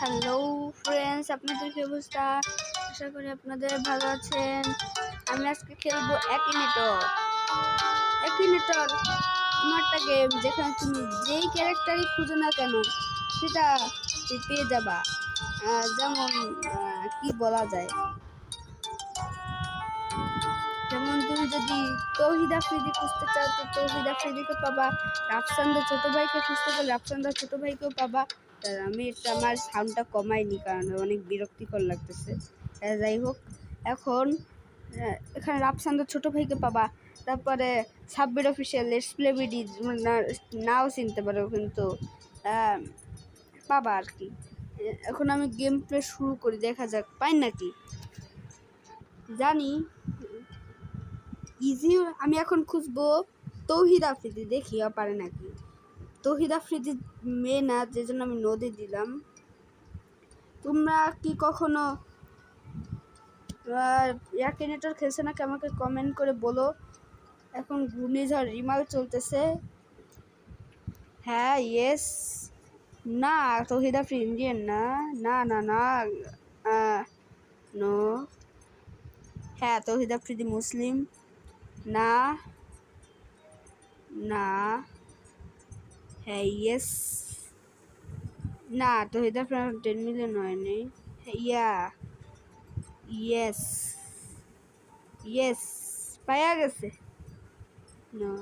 Hello friends, আপনাদের কি অবস্থা? আশা করি আপনাদের ভালো আছেন। আমি আজকে খেলবো একিনেটর এমন একটা গেম যেখানে তুমি যেই ক্যারেক্টারই খুঁজো না কেন সেটা পেয়ে যাবা। যেমন কি বলা যায়, যেমন তুমি যদি তৌহিদ আফ্রিদি খুঁজতে চাও তো তৌহিদ আফ্রিদিকে পাবা। রাফসানদার ছোট ভাইকে খুঁজতে গেলে রাফসানদার ছোট ভাইকেও পাবা। আমি আমার সাউন্ডটা কমাইনি কারণ অনেক বিরক্তিকর লাগতেছে। যাই হোক, এখন এখানে রাফসানদার ছোট ভাইকে পাবা। তারপরে Sabbir official let's play BD নাও চিনতে পারো, কিন্তু পাবা আর কি। এখন আমি গেম প্লে শুরু করি, দেখা যাক পাই নাকি। জানি ইজি। আমি এখন খুঁজবো তৌহিদ আফ্রিদি, দেখি পারে নাকি। তৌহিদ আফ্রিদি মেয়ে না, যে জন্য আমি নদী দিলাম। তোমরা কি কখনো একিনেটর খেলছে নাকি আমাকে কমেন্ট করে বলো। এখন ঘূর্ণিঝড় রিমাল চলতেছে। হ্যাঁ, ইয়েস। না, তৌহিদ আফ্রিদি ইন্ডিয়ান না, না না না, নো। হ্যাঁ, তৌহিদ আফ্রিদি মুসলিম না, না। হ্যাঁ, ইয়েস। না, তৌহিদ আফ্রিদি 10 মিলিয়ন হয়নি। ইয়া, ইয়েস, ইয়েস, পাওয়া গেছে। না,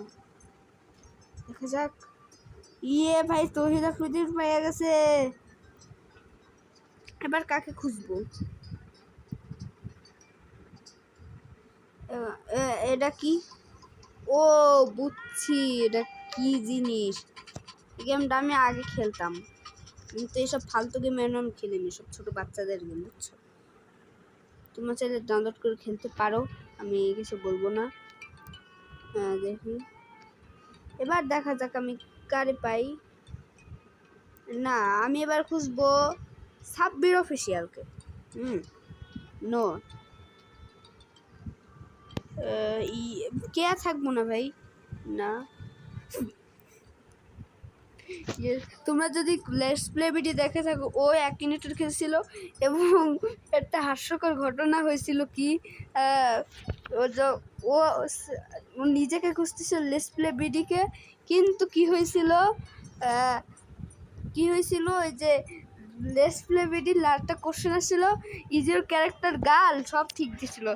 দেখা যাক। ইয়ে ভাই, তৌহিদ আফ্রিদি পাওয়া গেছে। এবার কাকে খুঁজবো? এটা কি? ও, বুঝছি এটা কি জিনিস। এই গেমটা আমি আগে খেলতাম, কিন্তু এইসব ফালতু গেম আমি খেলিনি, সব ছোট বাচ্চাদের গেম, বুঝছো। তোমরা চাইলে ডাউনলোড করে খেলতে পারো, আমি কিছু বলবো না। দেখি, এবার দেখা যাক আমি কারে পাই। না, আমি এবার খুঁজবো সাব্বির অফিসিয়ালকে। নো, কে থাকবো না ভাই, না। তোমরা যদি লেটস প্লে ভিডিও দেখে থাকো, ও একিনেটর খেলছিল এবং একটা হাস্যকর ঘটনা হয়েছিল কি, ও নিজেকে খুঁজতেছিল লেটস প্লে ভিডিকে, কিন্তু কি হয়েছিল ওই যে লেটস প্লে ভিডির লাস্টটা কোশ্চেন আসছিল ইজির ক্যারেক্টার গার্ল, সব ঠিক দিয়েছিল,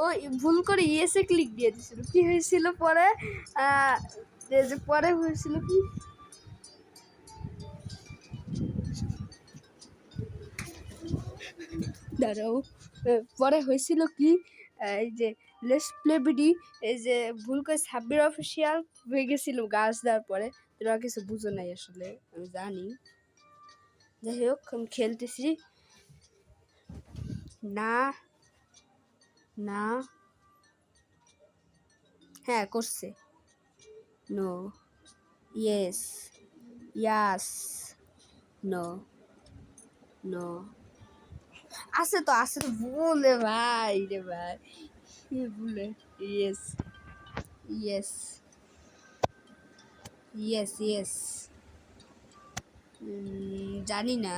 ও ভুল করে ইয়েসে ক্লিক দিয়ে দিয়েছিল। কি হয়েছিল পরে, পরে হয়েছিল কি, দাঁড়াও, পরে হয়েছিল কি, এই যে লেটস প্লে বিডি, এই যে ভুল করে সাব্বির অফিসিয়াল হয়ে গেছিল গাছ দেওয়ার পরে। তোরা কিছু বুঝো নাই আসলে, আমি জানি। যাই হোক, আমি খেলতেছি। না, না, হ্যাঁ করছে। নো, ইয়েস, ইয়াস, নো, নো। আছে তো, বলে ভাই রে ভাই, বলে ইয়েস, ইয়েস, ইয়েস, ইয়েস। জানি না,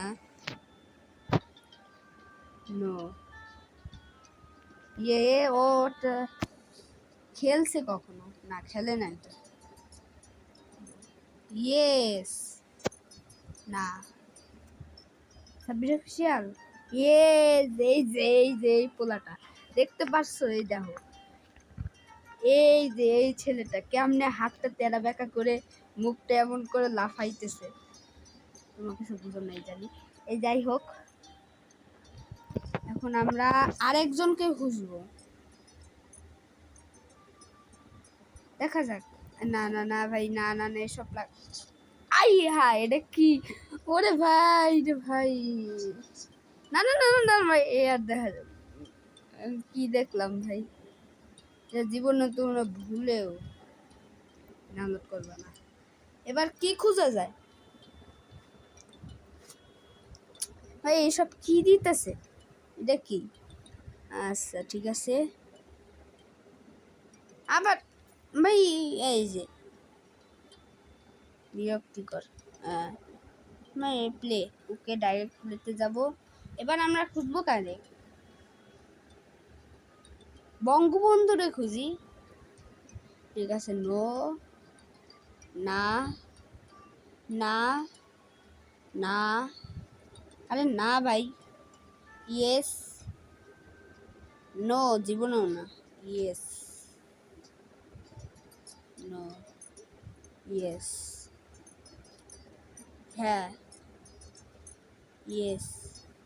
নো। ওটা খেলছে কখনো? না, খেলে নাই তো। ইয়েস, না। Sabbir official, yes. এই পোলাটা দেখতে পাচ্ছ, এই দেখো, এই ছেলেটা কেমনে হাতটা তেরা বেঁকা করে মুখটা এমন করে লাফাইতেছে, তোমার কিছু বুঝো নাই জানি। এই যাই হোক, এখন আমরা আরেকজনকে খুঁজবো, দেখা যাক। না না না ভাই, না না না, এসব হ্যাঁ, এটা কি? ওরে ভাই রে ভাই, না না না না ভাই, এ আর দেখা যাবে। কি দেখলাম ভাই, জীবনে তোমরা ভুলেও ডাউনলোড করবে না। এবার কি খুঁজা যায় ভাই, এইসব কি দিতেছে, এটা কি? আচ্ছা ঠিক আছে, আবার ভাই এই যে বিরক্তিকর। প্লে, ওকে ডাইরেক্ট প্লেতে যাব। এবার আমরা খুঁজবো কারে, বঙ্গবন্ধুরে খুঁজি। ঠিক আছে, নো, না না না, আরে না ভাই, ইয়েস, নো, জীবনেও না, ইয়েস, নো, ইয়েস, হ্যাঁ, ইয়েস,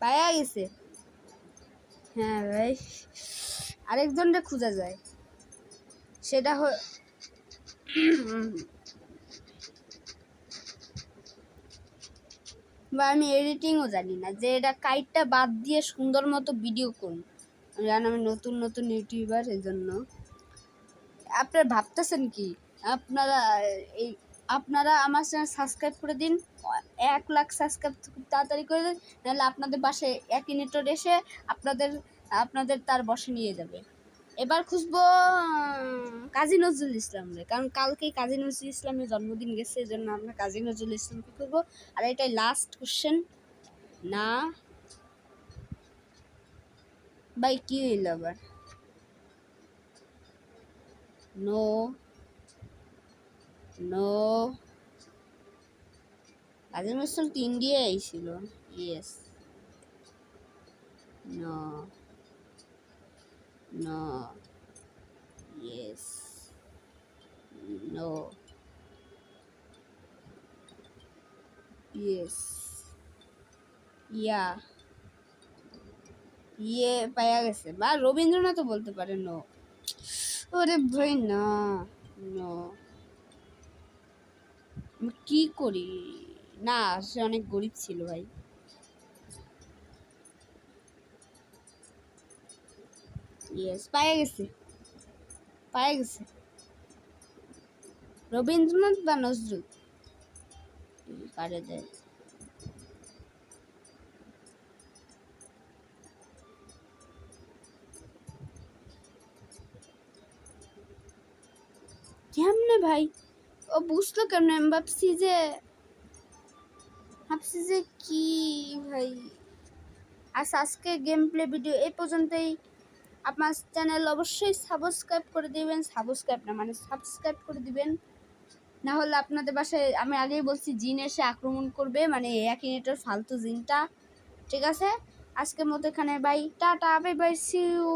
পাওয়া গেছে। হ্যাঁ ভাই, আরেকজনটা খোঁজা যায়, সেটা বা আমি এডিটিংও জানি না, যে এটা কাইটটা বাদ দিয়ে সুন্দর মতো ভিডিও করুন, কারণ আমি নতুন নতুন ইউটিউবার, এই জন্য। আপনারা ভাবতেছেন কি, আপনারা এই আপনারা আমার চ্যানেল সাবস্ক্রাইব করে দিন, 1 লাখ সাবস্ক্রাইব খুব তাড়াতাড়ি করে দিন, নাহলে আপনাদের বাসায় একই নেটওয়ার্ক এসে আপনাদের তার বসে নিয়ে যাবে। এবার খুঁজবো কাজী নজরুল ইসলামরে, কারণ কালকেই কাজী নজরুল ইসলামের জন্মদিন গেছে, এই জন্য আমরা কাজী নজরুল ইসলামকে করবো। আর এটাই লাস্ট কোশ্চেন। না ভাই, কি হইল আবার, নো, নো, কাজী নজরুল তো ইন্ডিয়ায় আইছিল, yes, no, no, yes, no, yes, yeah, ইয়ে পাওয়া গেছে, বা রবীন্দ্রনাথও বলতে পারে, নো, ওরে ভাই না, নো, কি করি, না, সে অনেক গরিব ছিল ভাই। ইয়েস, পাওয়া গেছে, পাওয়া গেছে, রবীন্দ্রনাথ বা নজরুল, কারে দেয়। কেমনে ভাই, ও বুঝলো কেমনে, আমি ভাবছি যে কি ভাই। আচ্ছা, আজকে গেম প্লে ভিডিও এই পর্যন্তই। আপনার চ্যানেল অবশ্যই সাবস্ক্রাইব করে দিবেন, সাবস্ক্রাইব করে দিবেন, না হলে আপনাদের বাসায়, আমি আগেই বলছি, জিন এসে আক্রমণ করবে, মানে একই নেটের ফালতু জিনটা। ঠিক আছে, আজকের মতো এখানে, bye, ta-ta, bye bye, see you.